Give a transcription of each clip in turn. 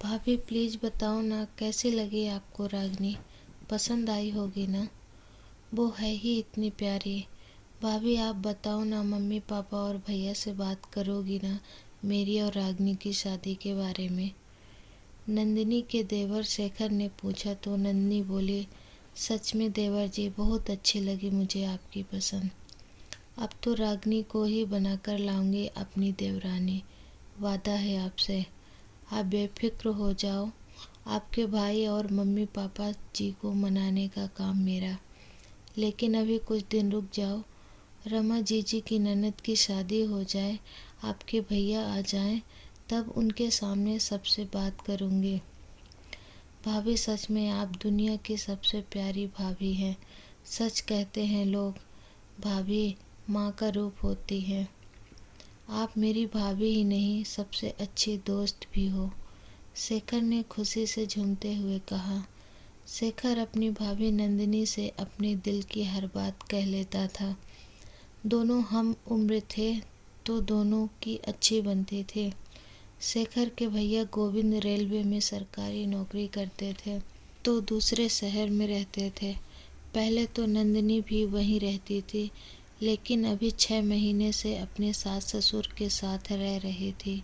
भाभी प्लीज़ बताओ ना कैसी लगी आपको रागनी। पसंद आई होगी ना। वो है ही इतनी प्यारी। भाभी आप बताओ ना, मम्मी पापा और भैया से बात करोगी ना मेरी और रागनी की शादी के बारे में। नंदिनी के देवर शेखर ने पूछा तो नंदिनी बोली, सच में देवर जी बहुत अच्छी लगी मुझे आपकी पसंद। अब तो रागनी को ही बनाकर लाऊंगी अपनी देवरानी। वादा है आपसे। आप बेफिक्र हो जाओ। आपके भाई और मम्मी पापा जी को मनाने का काम मेरा। लेकिन अभी कुछ दिन रुक जाओ। रमा जीजी की ननद की शादी हो जाए, आपके भैया आ जाएं, तब उनके सामने सबसे बात करूंगी। भाभी सच में आप दुनिया की सबसे प्यारी भाभी हैं। सच कहते हैं लोग, भाभी माँ का रूप होती है। आप मेरी भाभी ही नहीं, सबसे अच्छी दोस्त भी हो। शेखर ने खुशी से झूमते हुए कहा। शेखर अपनी भाभी नंदिनी से अपने दिल की हर बात कह लेता था। दोनों हम उम्र थे तो दोनों की अच्छी बनती थी। शेखर के भैया गोविंद रेलवे में सरकारी नौकरी करते थे तो दूसरे शहर में रहते थे। पहले तो नंदिनी भी वहीं रहती थी, लेकिन अभी 6 महीने से अपने सास ससुर के साथ रह रही थी।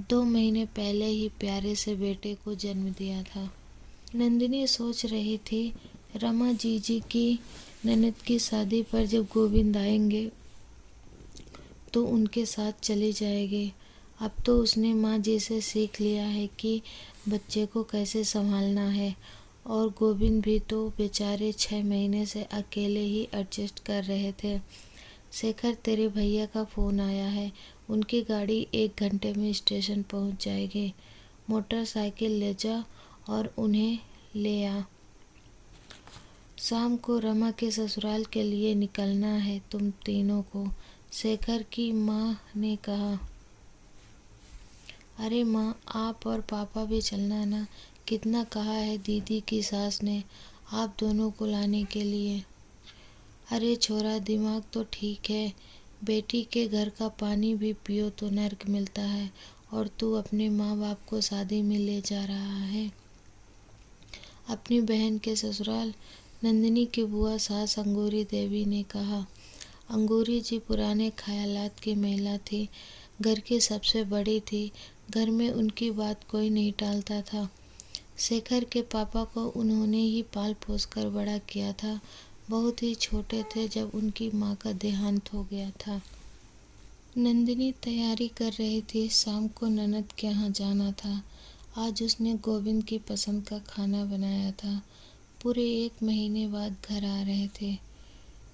2 महीने पहले ही प्यारे से बेटे को जन्म दिया था। नंदिनी सोच रही थी, रमा जीजी की ननद की शादी पर जब गोविंद आएंगे तो उनके साथ चली जाएगी। अब तो उसने माँ जी से सीख लिया है कि बच्चे को कैसे संभालना है। और गोविंद भी तो बेचारे 6 महीने से अकेले ही एडजस्ट कर रहे थे। शेखर तेरे भैया का फ़ोन आया है। उनकी गाड़ी 1 घंटे में स्टेशन पहुंच जाएगी। मोटरसाइकिल ले जा और उन्हें ले आ। शाम को रमा के ससुराल के लिए निकलना है तुम तीनों को, शेखर की माँ ने कहा। अरे माँ, आप और पापा भी चलना ना। कितना कहा है दीदी की सास ने आप दोनों को लाने के लिए। अरे छोरा, दिमाग तो ठीक है। बेटी के घर का पानी भी पियो तो नर्क मिलता है, और तू अपने माँ बाप को शादी में ले जा रहा है अपनी बहन के ससुराल। नंदिनी की बुआ सास अंगूरी देवी ने कहा। अंगूरी जी पुराने ख्यालात की महिला थी, घर की सबसे बड़ी थी। घर में उनकी बात कोई नहीं टालता था। शेखर के पापा को उन्होंने ही पाल पोस कर बड़ा किया था। बहुत ही छोटे थे जब उनकी माँ का देहांत हो गया था। नंदिनी तैयारी कर रही थी, शाम को ननद के यहाँ जाना था। आज उसने गोविंद की पसंद का खाना बनाया था। पूरे 1 महीने बाद घर आ रहे थे।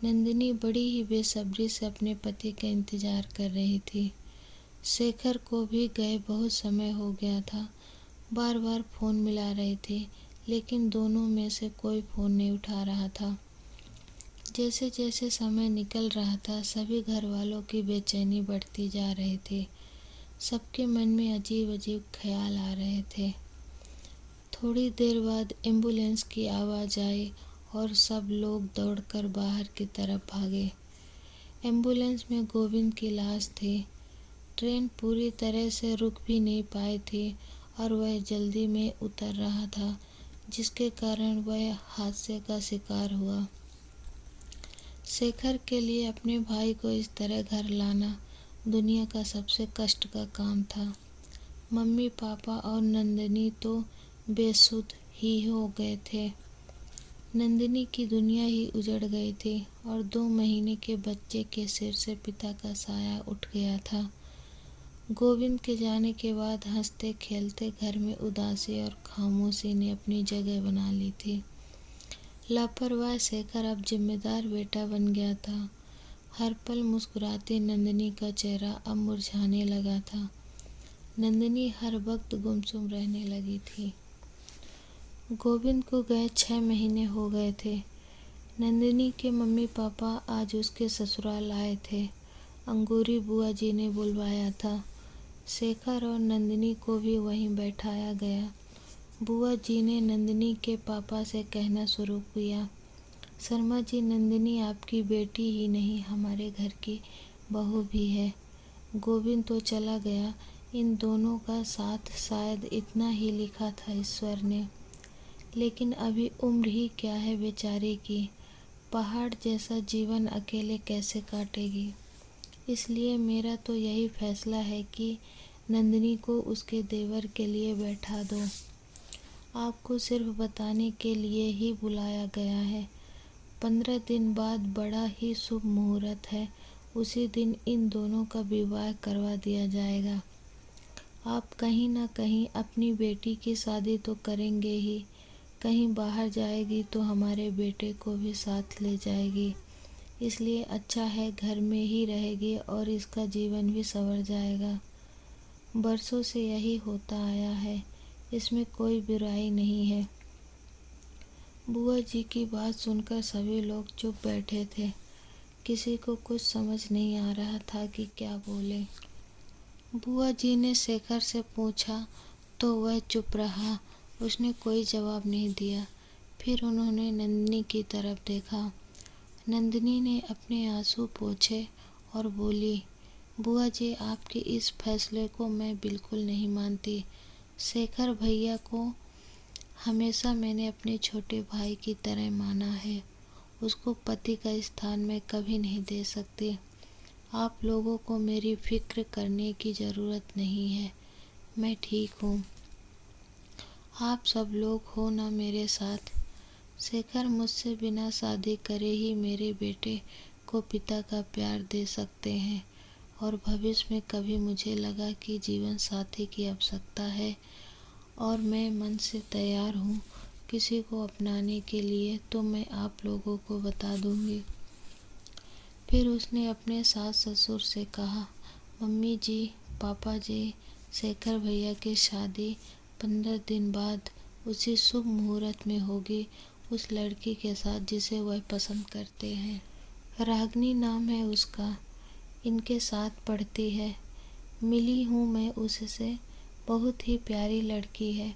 नंदिनी बड़ी ही बेसब्री से अपने पति का इंतजार कर रही थी। शेखर को भी गए बहुत समय हो गया था। बार बार फ़ोन मिला रही थी, लेकिन दोनों में से कोई फ़ोन नहीं उठा रहा था। जैसे जैसे समय निकल रहा था, सभी घर वालों की बेचैनी बढ़ती जा रही थी। सबके मन में अजीब अजीब ख्याल आ रहे थे। थोड़ी देर बाद एम्बुलेंस की आवाज़ आई और सब लोग दौड़कर बाहर की तरफ भागे। एम्बुलेंस में गोविंद की लाश थी। ट्रेन पूरी तरह से रुक भी नहीं पाई थी और वह जल्दी में उतर रहा था, जिसके कारण वह हादसे का शिकार हुआ। शेखर के लिए अपने भाई को इस तरह घर लाना दुनिया का सबसे कष्ट का काम था। मम्मी पापा और नंदिनी तो बेसुध ही हो गए थे। नंदिनी की दुनिया ही उजड़ गई थी और 2 महीने के बच्चे के सिर से पिता का साया उठ गया था। गोविंद के जाने के बाद हंसते खेलते घर में उदासी और खामोशी ने अपनी जगह बना ली थी। लापरवाह शेखर अब जिम्मेदार बेटा बन गया था। हर पल मुस्कुराती नंदिनी का चेहरा अब मुरझाने लगा था। नंदिनी हर वक्त गुमसुम रहने लगी थी। गोविंद को गए 6 महीने हो गए थे। नंदिनी के मम्मी पापा आज उसके ससुराल आए थे। अंगूरी बुआ जी ने बुलवाया था। शेखर और नंदिनी को भी वहीं बैठाया गया। बुआ जी ने नंदिनी के पापा से कहना शुरू किया, शर्मा जी, नंदिनी आपकी बेटी ही नहीं, हमारे घर की बहू भी है। गोविंद तो चला गया, इन दोनों का साथ शायद इतना ही लिखा था ईश्वर ने, लेकिन अभी उम्र ही क्या है बेचारी की, पहाड़ जैसा जीवन अकेले कैसे काटेगी। इसलिए मेरा तो यही फैसला है कि नंदिनी को उसके देवर के लिए बैठा दो। आपको सिर्फ बताने के लिए ही बुलाया गया है। 15 दिन बाद बड़ा ही शुभ मुहूर्त है, उसी दिन इन दोनों का विवाह करवा दिया जाएगा। आप कहीं ना कहीं अपनी बेटी की शादी तो करेंगे ही, कहीं बाहर जाएगी तो हमारे बेटे को भी साथ ले जाएगी। इसलिए अच्छा है घर में ही रहेगी और इसका जीवन भी संवर जाएगा। बरसों से यही होता आया है, इसमें कोई बुराई नहीं है। बुआ जी की बात सुनकर सभी लोग चुप बैठे थे। किसी को कुछ समझ नहीं आ रहा था कि क्या बोले। बुआ जी ने शेखर से पूछा तो वह चुप रहा, उसने कोई जवाब नहीं दिया। फिर उन्होंने नंदिनी की तरफ देखा। नंदिनी ने अपने आंसू पोंछे और बोली, बुआ जी आपके इस फैसले को मैं बिल्कुल नहीं मानती। शेखर भैया को हमेशा मैंने अपने छोटे भाई की तरह माना है। उसको पति का स्थान मैं कभी नहीं दे सकती। आप लोगों को मेरी फिक्र करने की ज़रूरत नहीं है, मैं ठीक हूँ। आप सब लोग हो ना मेरे साथ। शेखर मुझसे बिना शादी करे ही मेरे बेटे को पिता का प्यार दे सकते हैं, और भविष्य में कभी मुझे लगा कि जीवन साथी की आवश्यकता है और मैं मन से तैयार हूँ किसी को अपनाने के लिए, तो मैं आप लोगों को बता दूँगी। फिर उसने अपने सास ससुर से कहा, मम्मी जी, पापा जी, शेखर भैया की शादी 15 दिन बाद उसी शुभ मुहूर्त में होगी, उस लड़की के साथ जिसे वह पसंद करते हैं। रागनी नाम है उसका, इनके साथ पढ़ती है। मिली हूँ मैं उससे, बहुत ही प्यारी लड़की है।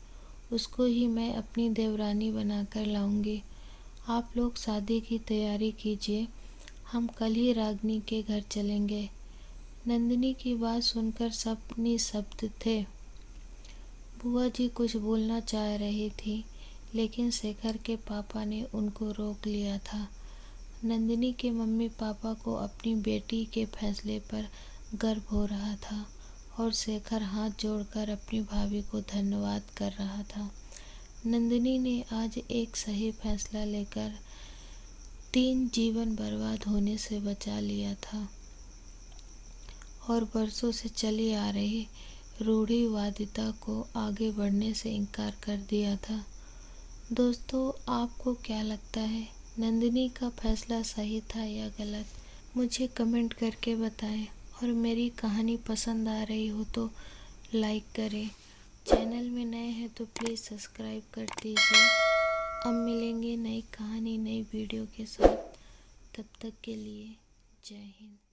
उसको ही मैं अपनी देवरानी बनाकर लाऊंगी। आप लोग शादी की तैयारी कीजिए, हम कल ही रागनी के घर चलेंगे। नंदिनी की बात सुनकर सब निःशब्द थे। बुआ जी कुछ बोलना चाह रही थी, लेकिन शेखर के पापा ने उनको रोक लिया था। नंदिनी के मम्मी पापा को अपनी बेटी के फैसले पर गर्व हो रहा था और शेखर हाथ जोड़कर अपनी भाभी को धन्यवाद कर रहा था। नंदिनी ने आज एक सही फैसला लेकर 3 जीवन बर्बाद होने से बचा लिया था और बरसों से चली आ रही रूढ़िवादिता को आगे बढ़ने से इनकार कर दिया था। दोस्तों, आपको क्या लगता है, नंदिनी का फैसला सही था या गलत? मुझे कमेंट करके बताएं, और मेरी कहानी पसंद आ रही हो तो लाइक करें। चैनल में नए हैं तो प्लीज़ सब्सक्राइब कर दीजिए। अब मिलेंगे नई कहानी नई वीडियो के साथ, तब तक के लिए जय हिंद।